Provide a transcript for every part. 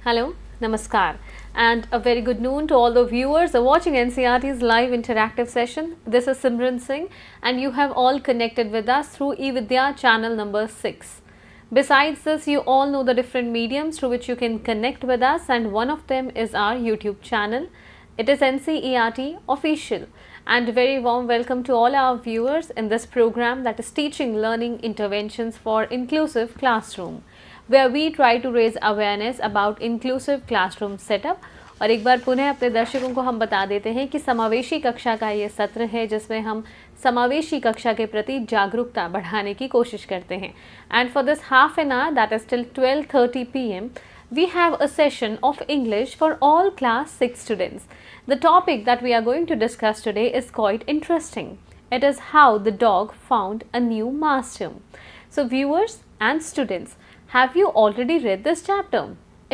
Hello, Namaskar, and a very good noon to all the viewers watching NCERT's live interactive session. This is Simran Singh, and you have all connected with us through eVidya channel number 6. Besides this, you all know the different mediums through which you can connect with us, and one of them is our YouTube channel. It is NCERT Official, and a very warm welcome to all our viewers in this program that is Teaching Learning Interventions for Inclusive Classroom, where we try to raise awareness about inclusive classroom setup. और एक बार पुनः अपने दर्शकों को हम बता देते हैं कि समावेशी कक्षा का ये सत्र है जिसमें हम समावेशी कक्षा के प्रति जागरूकता बढ़ाने की कोशिश करते हैं. And for this half an hour that is till 12:30 PM we have a session of English for all class 6 students. The topic that we are going to discuss today is quite interesting. It is how the dog found a new master. So viewers and students, have you already read this chapter?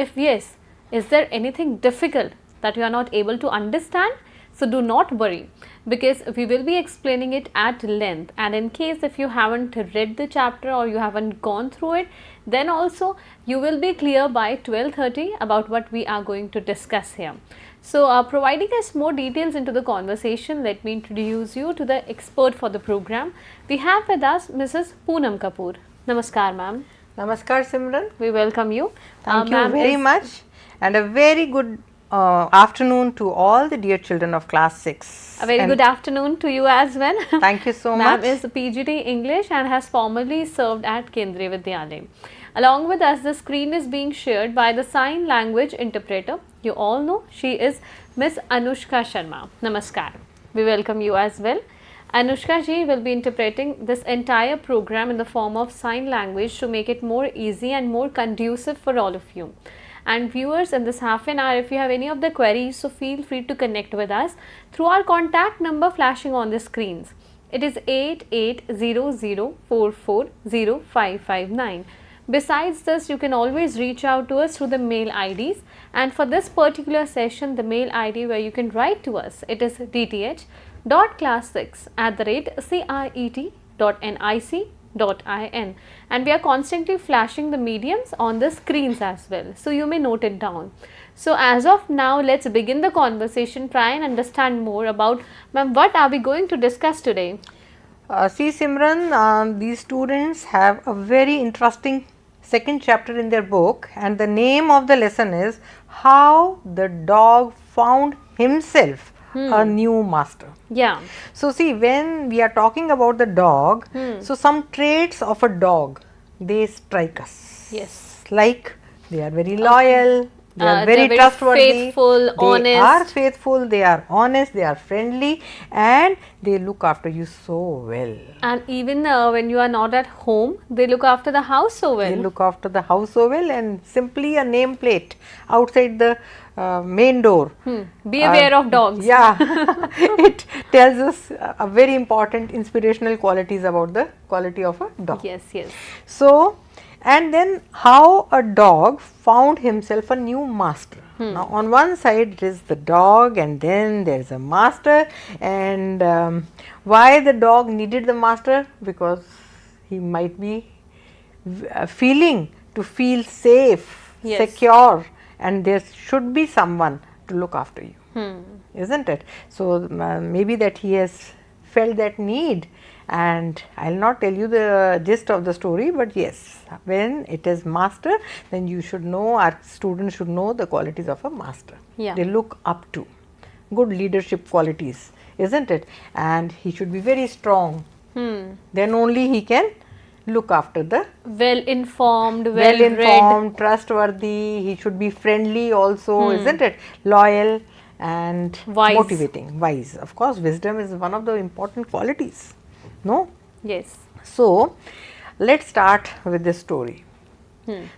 If yes, is there anything difficult that you are not able to understand? So do not worry, because we will be explaining it at length, and in case if you haven't read the chapter or you haven't gone through it, then also you will be clear by 12:30 about what we are going to discuss here. So providing us more details into the conversation, let me introduce you to the expert for the program. We have with us Mrs. Poonam Kapoor. Namaskar ma'am. Namaskar Simran. We welcome you. Thank you very much, and a very good afternoon to all the dear children of class 6. A very good afternoon to you as well. Thank you so much. Ma'am is PGT English and has formerly served at Kendriya Vidyalaya. Along with us, the screen is being shared by the sign language interpreter. You all know she is Miss Anushka Sharma. Namaskar. We welcome you as well. Anushka ji will be interpreting this entire program in the form of sign language to make it more easy and more conducive for all of you. And viewers, in this half an hour, if you have any of the queries, so feel free to connect with us through our contact number flashing on the screens. It is 8800440559. Besides this, you can always reach out to us through the mail IDs, and for this particular session, the mail ID where you can write to us, it is dth.class6@cret.nic.in, and we are constantly flashing the mediums on the screens as well, so you may note it down. So as of now, let's begin the conversation, try and understand more about, ma'am, what are we going to discuss today? See Simran, these students have a very interesting second chapter in their book, and the name of the lesson is how the dog found himself a new master. Yeah. So see, when we are talking about the dog, so some traits of a dog, they strike us. Yes. Like they are very loyal, they are very trustworthy, faithful, honest. They are faithful, they are honest, they are friendly, and they look after you so well. And even when you are not at home, they look after the house so well. They look after the house so well, and simply a nameplate outside the main door. Be aware of dogs. Yeah, it tells us a very important inspirational qualities about the quality of a dog. Yes, yes. So, and then how a dog found himself a new master. Now, on one side it is the dog, and then there is a master, and why the dog needed the master? Because he might be feeling to feel safe, Yes. secure, and there should be someone to look after you, isn't it? So, maybe that he has felt that need, and I will not tell you the gist of the story, but yes, when it is master, then you should know, our students should know the qualities of a master. Yeah. They look up to good leadership qualities, isn't it? And he should be very strong, then only he can look after the Well informed, well read. informed, trustworthy. He should be friendly also, isn't it? Loyal and Wise. motivating, wise. Of course, wisdom is one of the important qualities. No? Yes. So, let's start with this story.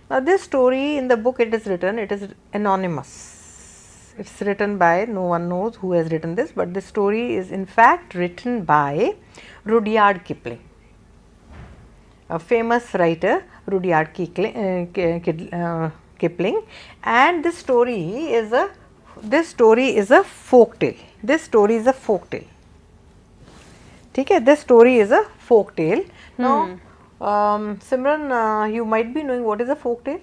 Now, this story in the book it is written, it is anonymous. It's written by, no one knows who has written this, but this story is in fact written by Rudyard Kipling, a famous writer, Rudyard Kipling, and this story is a folk tale. This story is a folk tale. Okay, this story is a folk tale. Now, Simran, you might be knowing what is a folk tale.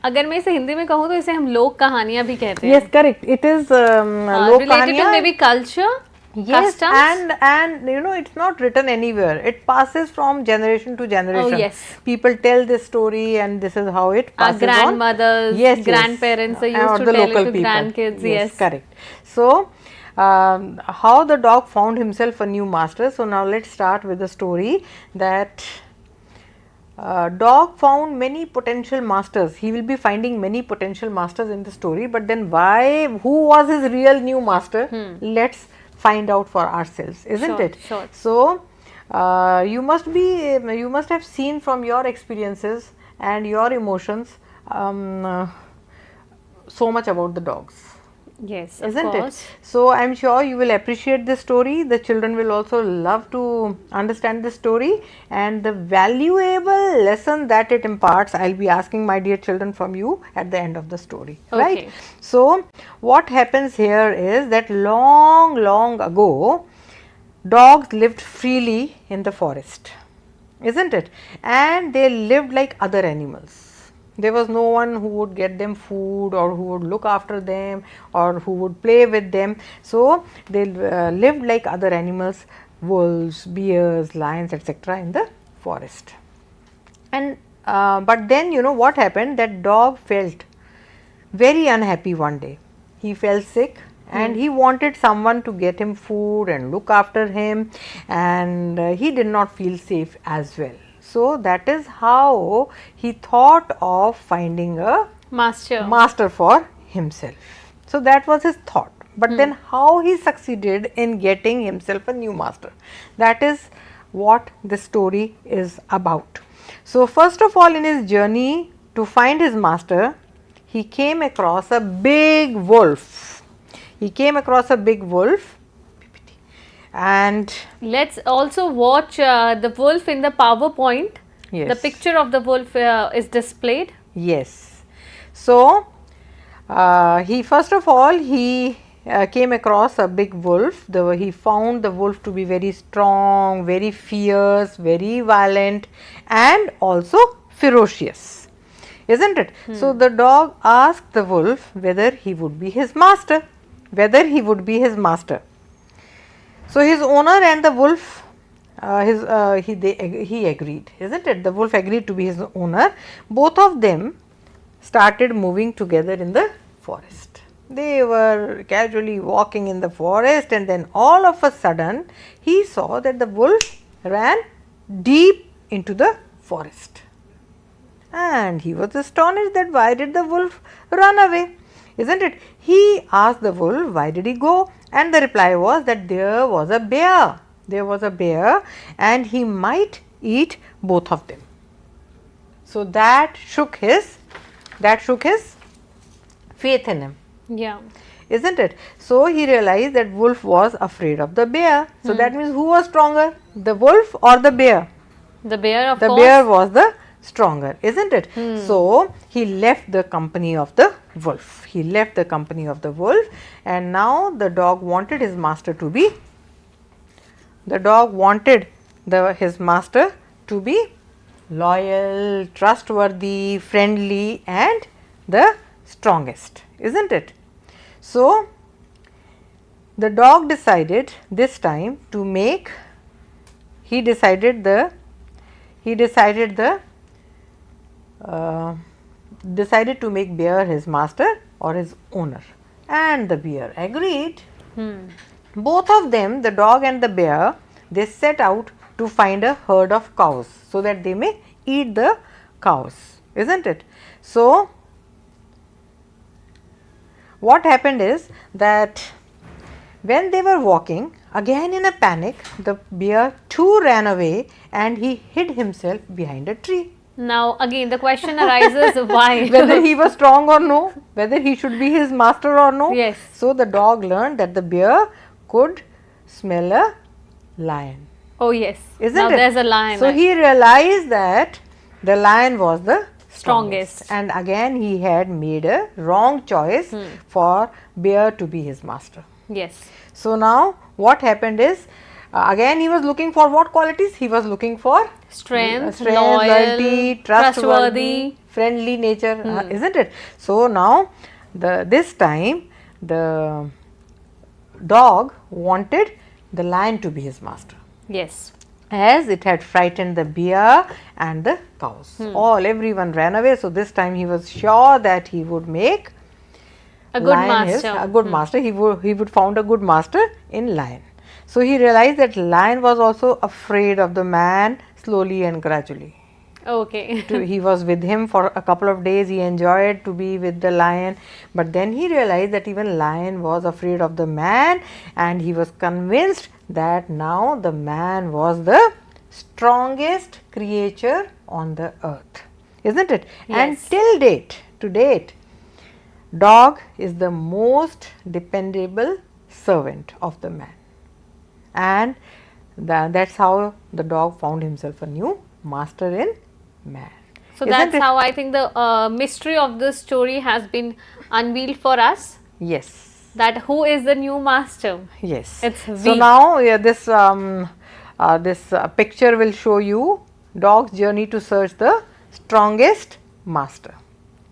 अगर मैं इसे हिंदी में कहूँ तो इसे हम लोक कहानियाँ भी कहते हैं. Yes, correct. It is lok Related to kahaniyan. maybe culture, Yes, customs. and you know, it's not written anywhere. It passes from generation to generation. Oh, yes. People tell this story, and this is how it Our passes on. grandmothers, Yes, grandparents they or used to the tell local it to people. grandkids. Yes. Correct. So, how the dog found himself a new master. So now let's start with the story that dog found many potential masters. He will be finding many potential masters in the story, but then who was his real new master? Let's find out for ourselves, isn't Sure, it? sure. So you must have seen from your experiences and your emotions so much about the dogs. Yes, Isn't of course. it? So I am sure you will appreciate this story. The children will also love to understand this story, and the valuable lesson that it imparts, I will be asking my dear children from you at the end of the story. Okay. Right? So what happens here is that long ago, dogs lived freely in the forest, isn't it? And they lived like other animals. There was no one who would get them food, or who would look after them, or who would play with them. So they lived like other animals, wolves, bears, lions, etc. in the forest. And but then, you know what happened, that dog felt very unhappy one day. He fell sick, and he wanted someone to get him food and look after him, and he did not feel safe as well. So that is how he thought of finding a master for himself. So that was his thought. But then how he succeeded in getting himself a new master, that is what this story is about. So first of all, in his journey to find his master, he came across a big wolf. He came across a big wolf, and let's also watch the wolf in the PowerPoint. Yes. The picture of the wolf is displayed. Yes. So he first of all he came across a big wolf. He found the wolf to be very strong, very fierce, very violent, and also ferocious, isn't it? So the dog asked the wolf whether he would be his master, So his owner and the wolf, he agreed, isn't it? The wolf agreed to be his owner. Both of them started moving together in the forest. They were casually walking in the forest, and then all of a sudden he saw that the wolf ran deep into the forest. And he was astonished that why did the wolf run away, isn't it? He asked the wolf why did he go, and the reply was that there was a bear. And he might eat both of them. So that shook his faith in him. Yeah. Isn't it? So he realized that wolf was afraid of the bear. So that means who was stronger, the wolf or the bear? The bear, of course. The bear was the stronger, isn't it? So he left the company of the wolf. And now the dog wanted his master to be loyal, trustworthy, friendly, and the strongest, isn't it? So the dog decided this time to make decided to make bear his master or his owner, and the bear agreed. Both of them, the dog and the bear, they set out to find a herd of cows so that they may eat the cows, isn't it? So what happened is that when they were walking, again in a panic, the bear too ran away and he hid himself behind a tree. Now again the question arises, why? Whether he was strong or no, whether he should be his master or no. Yes. So the dog learned that the bear could smell a lion. Oh yes. Isn't now it? There's a lion. So he realized that the lion was the strongest. And again he had made a wrong choice for bear to be his master. Yes. So now what happened is, Again, he was looking for what qualities? He was looking for Strength, loyalty, trustworthy, trustworthy. friendly nature, isn't it? So now, this time the dog wanted the lion to be his master, Yes. as it had frightened the bear and the cows. Everyone ran away. So this time he was sure that he would make A good lion master. a good master. He would found a good master in lion. So he realized that lion was also afraid of the man slowly and gradually. Okay. He was with him for a couple of days. He enjoyed to be with the lion, but then he realized that even lion was afraid of the man, and he was convinced that now the man was the strongest creature on the earth, isn't it? And Yes. to date, dog is the most dependable servant of the man, and that's how the dog found himself a new master in man. So Isn't that's it? how I think the mystery of this story has been unveiled for us. Yes. That who is the new master? Yes. It's So we. now this picture will show you dog's journey to search the strongest master,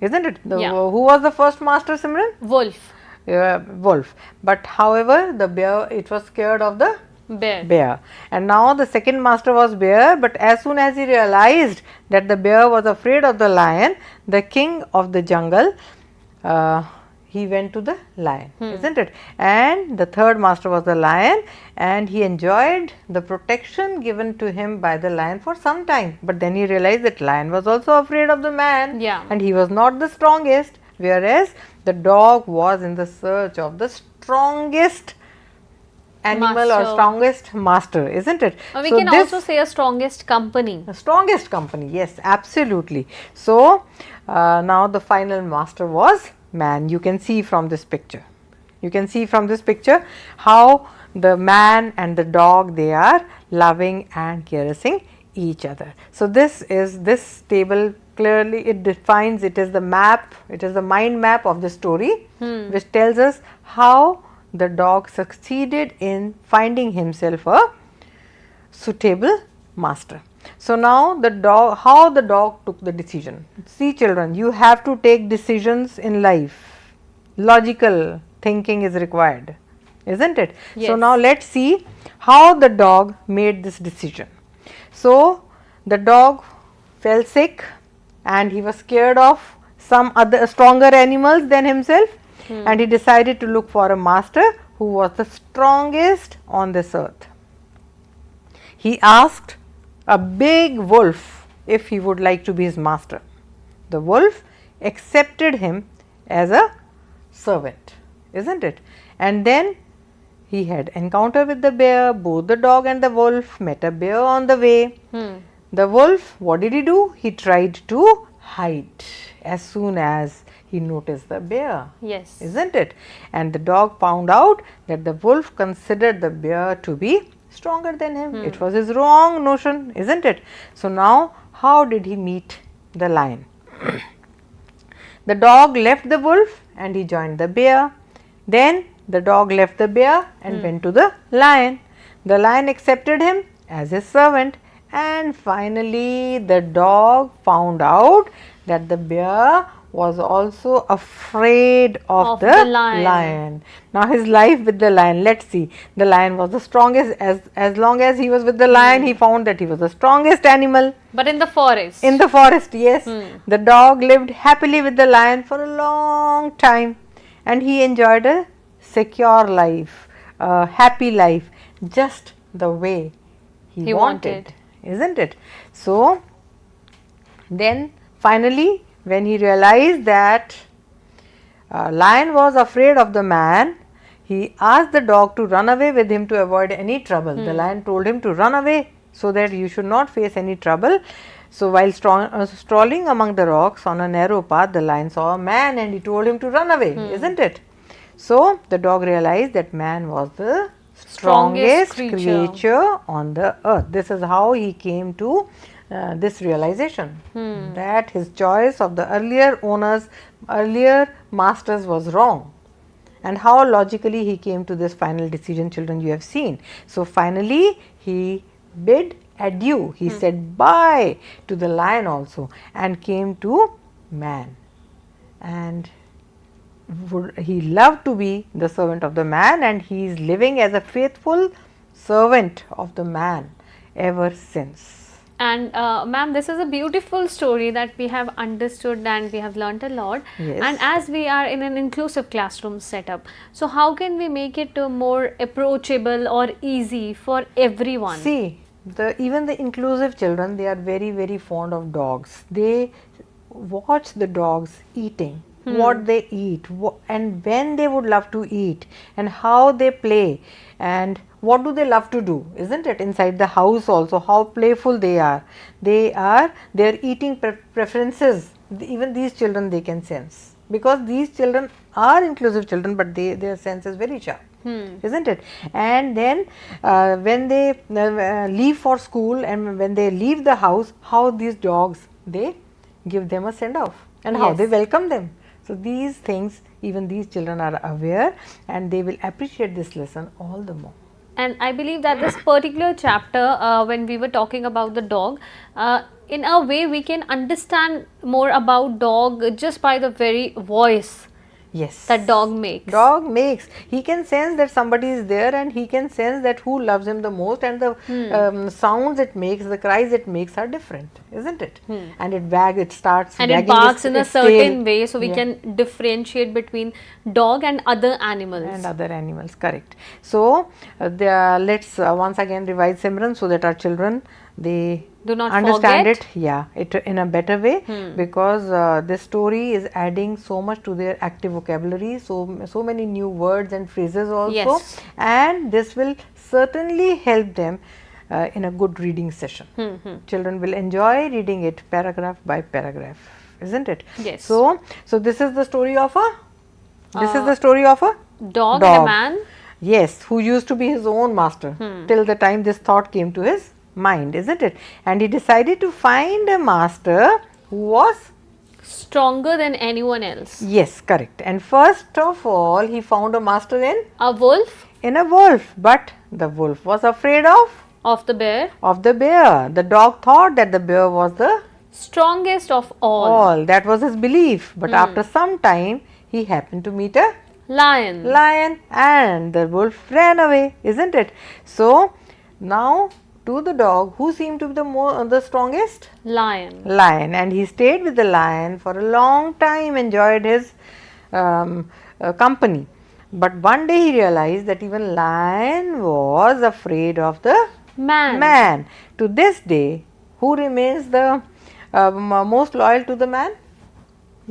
isn't it? Yeah. Who was the first master, Simran? Wolf. Wolf. But however, the bear, it was scared of the Bear. and now the second master was bear. But as soon as he realized that the bear was afraid of the lion, the king of the jungle, he went to the lion, isn't it? And the third master was the lion, and he enjoyed the protection given to him by the lion for some time. But then he realized that lion was also afraid of the man, Yeah. and he was not the strongest, whereas the dog was in the search of the strongest animal or Master. strongest master, isn't it? Or we So can this- also say a strongest company. the strongest company, yes, absolutely. So now the final master was man. You can see from this picture. You can see from this picture how the man and the dog, they are loving and caressing each other. So this table clearly it defines, it is the map, it is the mind map of the story, which tells us how the dog succeeded in finding himself a suitable master. So now the dog, how the dog took the decision. See children, you have to take decisions in life. Logical thinking is required, isn't it? So Yes. now let's see how the dog made this decision. So the dog fell sick and he was scared of some other stronger animals than himself, and he decided to look for a master who was the strongest on this earth. He asked a big wolf if he would like to be his master. The wolf accepted him as a servant, isn't it? And then he had encounter with the bear. Both the dog and the wolf met a bear on the way. The wolf, what did he do? He tried to hide as soon as he noticed the bear, Yes. isn't it? And the dog found out that the wolf considered the bear to be stronger than him. It was his wrong notion, isn't it? So now how did he meet the lion? The dog left the wolf and he joined the bear. Then the dog left the bear and went to the lion. The lion accepted him as his servant, and finally the dog found out that the bear was also afraid of the lion. Now his life with the lion, let's see. The lion was the strongest. As long as he was with the lion, he found that he was the strongest animal. But in the forest. In the forest, yes. The dog lived happily with the lion for a long time, and he enjoyed a secure life, a happy life, just the way he wanted, isn't it? So then finally, when he realized that lion was afraid of the man, he asked the dog to run away with him to avoid any trouble. The lion told him to run away so that you should not face any trouble. So while strolling among the rocks on a narrow path, the lion saw a man and he told him to run away, isn't it? So the dog realized that man was the strongest creature on the earth. This is how he came to this realization, that his choice of the earlier owners, earlier masters was wrong, And how logically he came to this final decision, children, you have seen. So, finally, he bid adieu, he said bye to the lion also and came to man. And he loved to be the servant of the man, and he is living as a faithful servant of the man ever since. And ma'am, this is a beautiful story that we have understood and we have learnt a lot. Yes. And as we are in an inclusive classroom setup, so how can we make it more approachable or easy for everyone? See, even the inclusive children, they are very, very fond of dogs. They watch the dogs eating, what they eat, and when they would love to eat, and how they play, and what do they love to do, isn't it? Inside the house also, how playful they are. Their eating preferences, even these children they can sense, because these children are inclusive children, but their sense is very sharp. Isn't it? And then when they leave for school and when they leave the house, how these dogs, they give them a send off, and how they welcome them. So, these things even these children are aware, and they will appreciate this lesson all the more. And I believe that this particular chapter, when we were talking about the dog, in a way we can understand more about dog just by the very voice. Yes, that dog makes. Dog makes. He can sense that somebody is there, and he can sense that who loves him the most, and the sounds it makes, the cries it makes are different, isn't it? And it starts and it barks in a certain way, so we can differentiate between dog and other animals. Correct. So let's once again revise Simran, so that our children, they do not understand forget. it in a better way, because this story is adding so much to their active vocabulary, so many new words and phrases also, and this will certainly help them in a good reading session. Children will enjoy reading it paragraph by paragraph, isn't it? Yes. So this is the story of a dog and a man. Yes, who used to be his own master till the time this thought came to his mind, isn't it? And he decided to find a master who was stronger than anyone else. Yes, correct. And first of all, he found a master in a wolf. But the wolf was afraid of the bear. The dog thought that the bear was the strongest of all. That was his belief. But after some time, he happened to meet a lion, and the wolf ran away, isn't it? So now, to the dog, who seemed to be the strongest? Lion. And he stayed with the lion for a long time, enjoyed his company. But one day he realized that even lion was afraid of the man. To this day, who remains the most loyal to the man?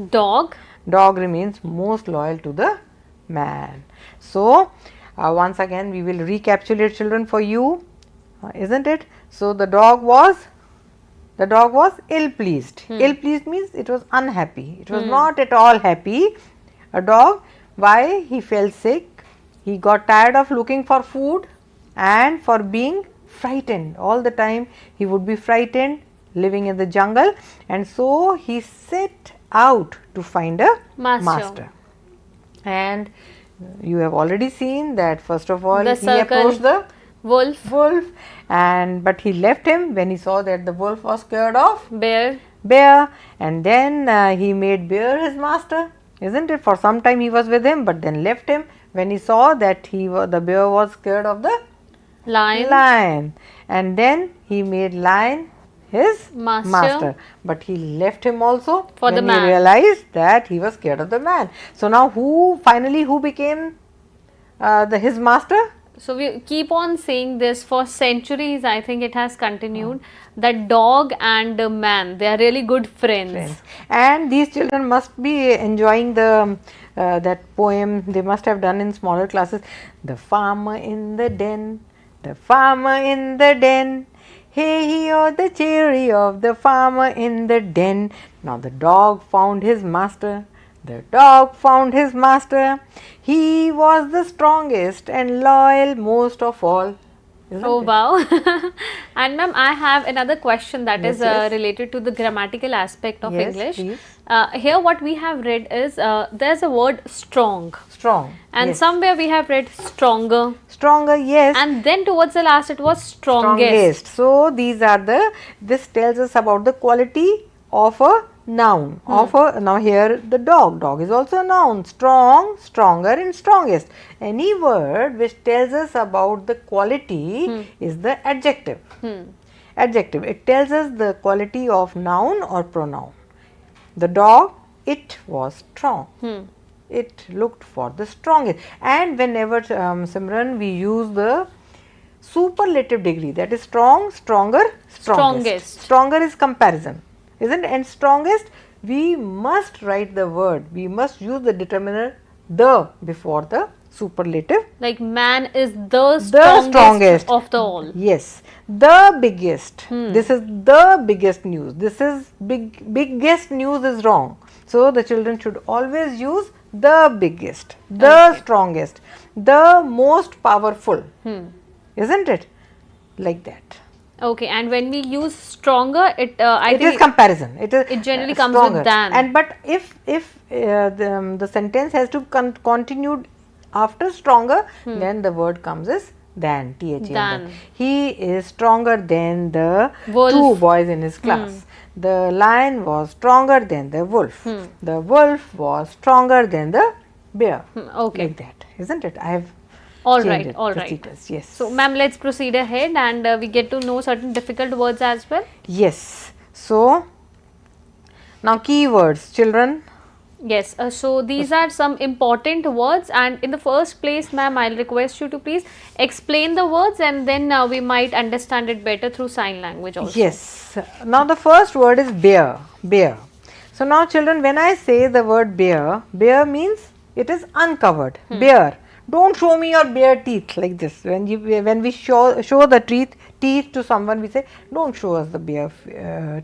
Dog. Dog remains most loyal to the man. So once again we will recapitulate, children, for you. Isn't it? So the dog was ill pleased. Ill pleased means it was unhappy. It was not at all happy. A dog, why? He fell sick. He got tired of looking for food and for being frightened. All the time he would be frightened, living in the jungle, and so he set out to find a master. And you have already seen that first of all he approached the wolf, but he left him when he saw that the wolf was scared of bear, and then he made bear his master, isn't it? For some time he was with him, but then left him when he saw that the bear was scared of the lion, and then he made lion his master, but he left him also for the man. He realized that he was scared of the man. So now who became his master? So we keep on saying this for centuries. I think it has continued that dog and man, they are really good friends. And these children must be enjoying the that poem they must have done in smaller classes. The farmer in the den, the farmer in the den. Hey, he or the cherry of the farmer in the den. Now the dog found his master. The dog found his master. He was the strongest and loyal most of all. isn't Oh it? wow. And ma'am, I have another question that Yes, is yes. related to the grammatical aspect of Yes, English. please. Here what we have read is there's a word strong, Strong. and Yes. somewhere we have read stronger, Stronger, yes. and then towards the last it was strongest. So these are this tells us about the quality of a noun. Now here the dog is also a noun. Strong, stronger and strongest. Any word which tells us about the quality is the adjective. Adjective, it tells us the quality of noun or pronoun. The dog, it was strong. It looked for the strongest. And whenever Simran, we use the superlative degree, that is strong, stronger, strongest. Stronger is comparison, isn't it? And strongest, we must write the word, we must use the determiner the before the superlative. Like man is the strongest of the all. Yes, the biggest. This is the biggest news. This is biggest news is wrong. So the children should always use the biggest, the strongest, the most powerful. Isn't it? Like that. Okay, and when we use stronger, it I It think is comparison. It generally comes stronger. with than. And but if the sentence has to continue after stronger, then the word comes as than. Than. He is stronger than the Wolf. 2 boys in his class. The lion was stronger than the wolf. The wolf was stronger than the bear. Okay. Like that, isn't it? I have All changed right, it, all the right. sequence. Yes. So, ma'am, let's proceed ahead and we get to know certain difficult words as well. Yes. So, now keywords, children. Yes, so these are some important words, and in the first place, ma'am, I'll request you to please explain the words, and then we might understand it better through sign language also. Yes. Now the first word is bear. Bear. So now children, when I say the word bear, bear means it is uncovered. Bear. Don't show me your bare teeth like this. When we show the teeth to someone, we say, don't show us the bare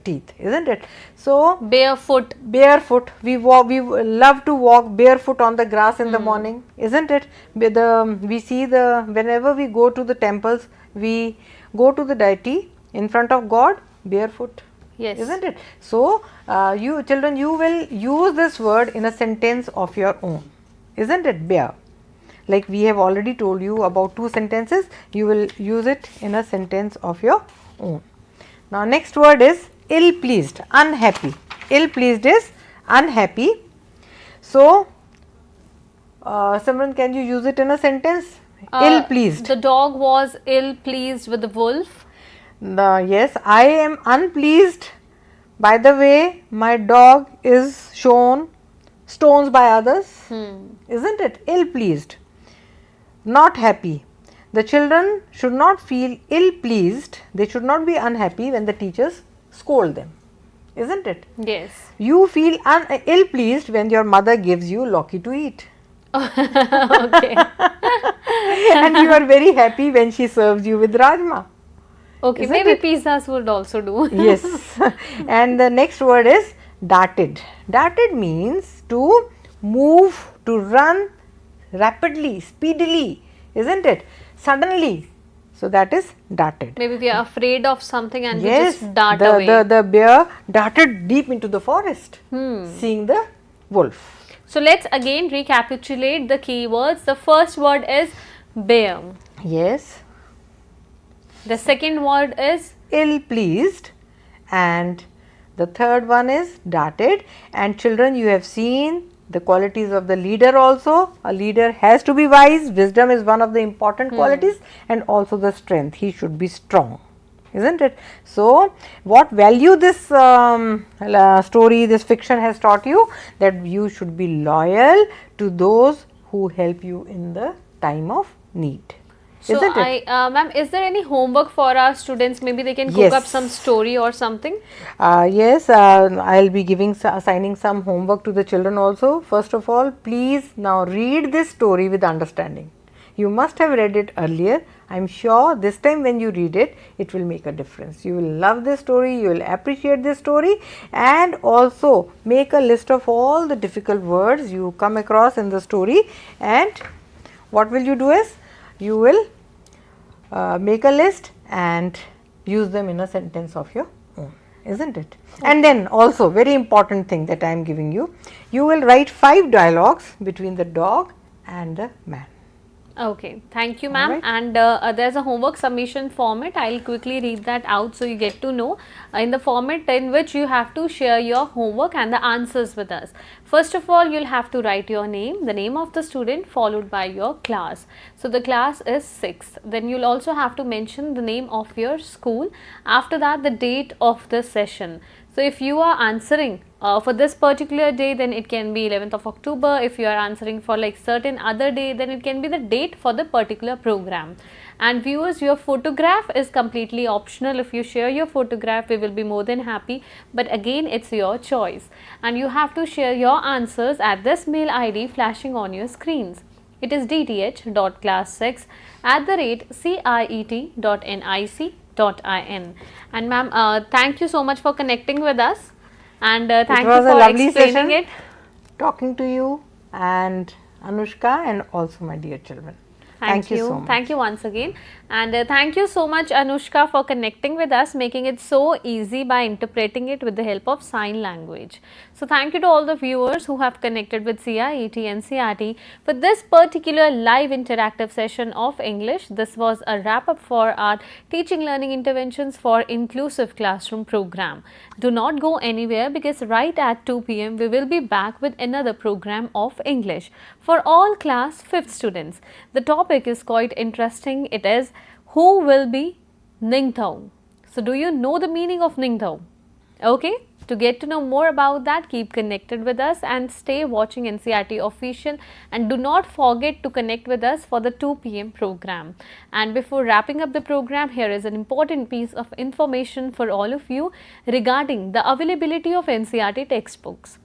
teeth, isn't it? So barefoot. Barefoot. We love to walk barefoot on the grass in the morning, isn't it? We see whenever we go to the temples, we go to the deity in front of God barefoot. Yes. Isn't it? So you children, you will use this word in a sentence of your own, isn't it? Bear. Like we have already told you about 2 sentences, you will use it in a sentence of your own. Now next word is ill-pleased, unhappy. Ill-pleased is unhappy. So Simran, can you use it in a sentence? Ill-pleased. The dog was ill-pleased with the wolf. Yes, I am unpleased by the way my dog is shown stones by others. Isn't it? Ill-pleased. Not happy. The children should not feel ill-pleased, they should not be unhappy when the teachers scold them, isn't it? Yes. You feel ill-pleased when your mother gives you Loki to eat. Okay. And you are very happy when she serves you with Rajma. Okay, Isn't maybe it? pizzas would also do. Yes. And the next word is darted. Darted means to move, to run rapidly, speedily, isn't it? Suddenly. So that is darted. Maybe we are afraid of something and Yes, we just dart away. the bear darted deep into the forest, seeing the wolf. So let's again recapitulate the keywords. The first word is bear. Yes. The second word is Ill-pleased, and the third one is darted. And children, you have seen the qualities of the leader also. A leader has to be wise. Wisdom is one of the important qualities, and also the strength. He should be strong, isn't it? So, what value this story, this fiction has taught you? That you should be loyal to those who help you in the time of need. so Isn't it? ma'am, is there any homework for our students? Maybe they can cook up some story or something. Yes, I'll be assigning some homework to the children also. First of all, please now read this story with understanding. You must have read it earlier. I'm sure this time when you read it, it will make a difference. You will love this story, you will appreciate this story, and also make a list of all the difficult words you come across in the story. And what will you do is, you will make a list and use them in a sentence of your own, isn't it? And then also very important thing that I am giving you, you will write 5 dialogues between the dog and the man. Okay, thank you ma'am. Alright. And there's a homework submission format. I'll quickly read that out so you get to know in the format in which you have to share your homework and the answers with us. First of all, you'll have to write your name, the name of the student, followed by your class. So the class is 6th. Then you'll also have to mention the name of your school. After that, the date of the session. So if you are answering for this particular day, then it can be 11th of October. If you are answering for like certain other day, then it can be the date for the particular program. And viewers, your photograph is completely optional. If you share your photograph, we will be more than happy. But again, it's your choice. And you have to share your answers at this mail ID flashing on your screens. It is dth.class6@ciet.nic.in. And ma'am, thank you so much for connecting with us, and thank you for explaining it. Talking to you and Anushka and also my dear children. Thank you so much. Thank you once again, and thank you so much Anushka for connecting with us, making it so easy by interpreting it with the help of sign language. So thank you to all the viewers who have connected with CIET NCERT for this particular live interactive session of English. This was a wrap up for our teaching learning interventions for inclusive classroom program. Do not go anywhere, because right at 2 p.m. we will be back with another program of English for all class 5th students. The topic is quite interesting. It is, who will be Ningthau? So do you know the meaning of Ningthau? Okay, to get to know more about that, keep connected with us and stay watching NCERT official, and do not forget to connect with us for the 2 p.m. program. And before wrapping up the program, here is an important piece of information for all of you regarding the availability of NCERT textbooks.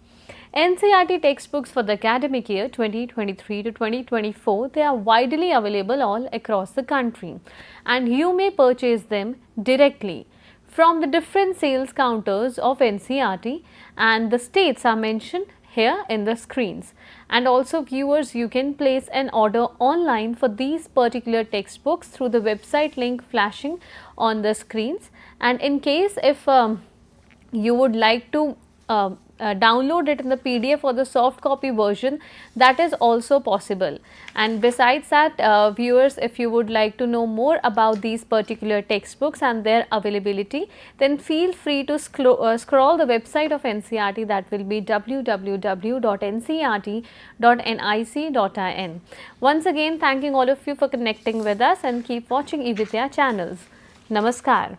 NCERT textbooks for the academic year 2023 to 2024, they are widely available all across the country, and you may purchase them directly from the different sales counters of NCERT, and the states are mentioned here in the screens. And also viewers, you can place an order online for these particular textbooks through the website link flashing on the screens. And in case if you would like to download it in the PDF or the soft copy version, that is also possible. And besides that, viewers, if you would like to know more about these particular textbooks and their availability, then feel free to scroll the website of NCERT, that will be www.ncert.nic.in. Once again, thanking all of you for connecting with us, and keep watching eVidya channels. Namaskar.